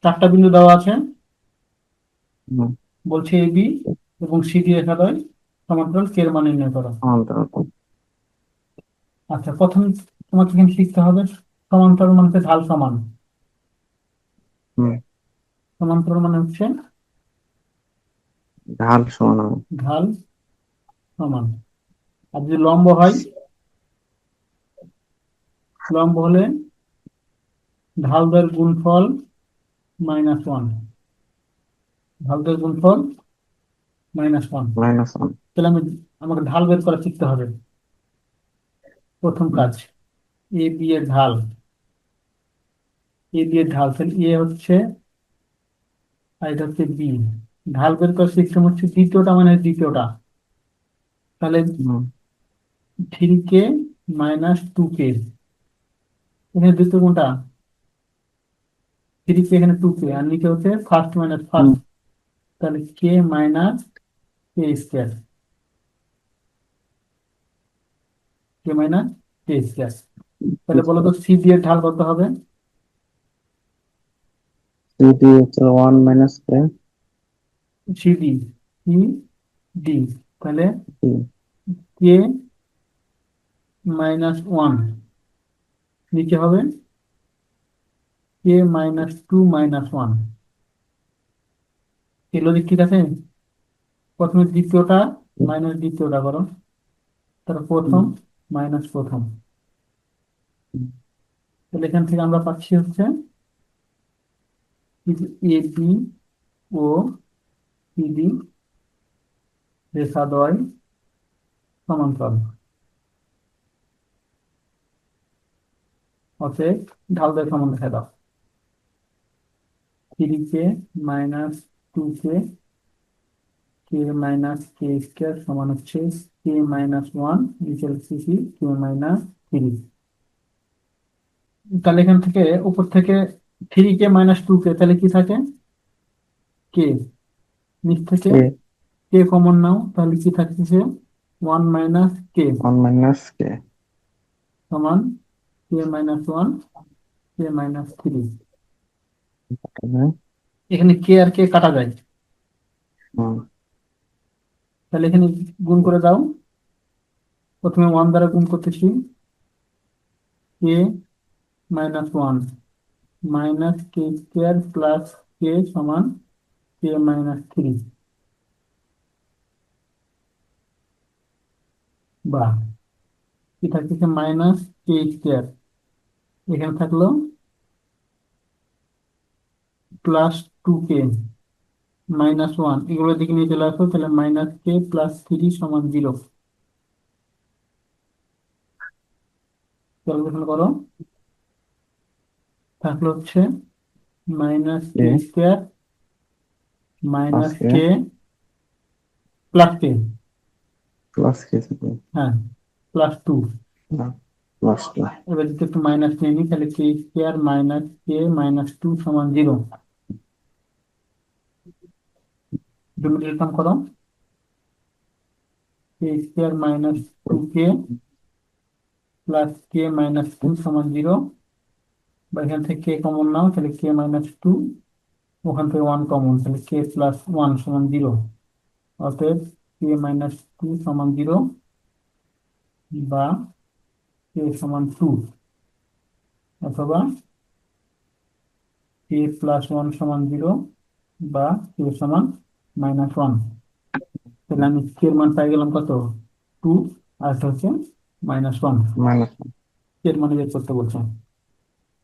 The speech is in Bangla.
চারটা বিন্দু দেওয়া আছে, হুম। বলছে এ বি এবং সি দিয়ে রেখা দ্বয় সমান্তরাল কে এর মান নির্ণয় করো। সমান্তরাল। আচ্ছা, প্রথম তোমাকে এখানে শিখতে হবে সমান্তরাল মানে হচ্ছে ঢাল সমান। হুম। সমান্তরাল মানে হচ্ছে ঢাল সমান হবে। ঢাল সমান। আর যদি লম্ব হয়, লম্ব হলে ঢাল দ্বয়ের গুণফল -1, ঢাল দ্বয়ের গুণফল -1। -1। তাহলে আমাকে ঢাল বের করা শিখতে হবে। প্রথম হুম। কাজ, এ বি এর ঢাল, এ বি এর ঢাল তাহলে এ হচ্ছে আর এটা হচ্ছে বি। ঢাল বের করার সিস্টেম হচ্ছে দ্বিতীয়টা মানে দ্বিতীয়টা, তাহলে হুম। 3k - 2k, এখানে দ্বিতীয় কোনটা? 3k, এখানে 2k, আর নিচে হচ্ছে ফার্স্ট মাইনাস হুম। ফার্স্ট, তাহলে কে মাইনাস কে স্কোয়ার, কে মাইনাস কে স্কোয়ার। তাহলে বলো তো সি দিয়ে ঢাল কত হবে? সিডি হচ্ছে 1 - সি ডি, সি ডি, তাহলে কে। কে -1, নিচে হবে কে -2 - 1। এই লজিক ঠিক আছে? প্রথমে দ্বিতীয়টা মাইনাস দ্বিতীয়টা করো, তারপর প্রথম হুম। মাইনাস প্রথম। হুম। তাহলে এখান থেকে আমরা পাচ্ছি হচ্ছে A B O C D রেখাদ্বয় সমান্তরাল, অতএব ঢাল দ্বয় সমান দেখা দাও। 3k - 2k, কে মাইনাস কে স্কোয়ার সমান হচ্ছে k - 1, নিচে লিখছি k - 3। তাহলে এখান থেকে উপর থেকে 3k - 2k, তাহলে কি থাকে? কে। নিচ থেকে কে। কে কমন নাও, তাহলে কি থাকতেছে? 1 - কে 1 - কে। সমান k - 1, k - 3। হুম। এখানে কে আর কে কাটা যায়, হুম। তাহলে এখানে গুণ করে দাও। প্রথমে 1 দ্বারা গুণ করতেছি, k - 1 - কে স্কোয়ার প্লাস কে সমান k - 3। বা কি থাকতেছে? -কে স্কোয়ার, এখানে থাকলো +2k -1, এগুলোর দিকে নিয়ে চলে আসো, তাহলে -k+3 সমান 0। ক্যালকুলেশন করো, থাকলো হচ্ছে k -k square plus k k plus k, plus k থেকে হ্যাঁ, +2। Plus two. এবার যদি একটু মাইনাস নিয়ে নিই, তাহলে কে স্কোয়ার কে - 2 সমান 0। ডেরিভেটিভ করো, কে স্কোয়ার -2k প্লাস কে - 2 সমান 0। বা এখান থেকে কে কমন নাও, তাহলে কে - 2, ওখান থেকে 1 কমন, তাহলে k+1 সমান 0। অতএব কে - 2 সমান 0, বা k = 2, অথবা k+1 সমান 0, বা k = -1। তাহলে আমি কে এর মান পাই গেলাম কত? 2, আর এটা হচ্ছে -1। মাইনাস। কে এর মানে বের করতে বলছে।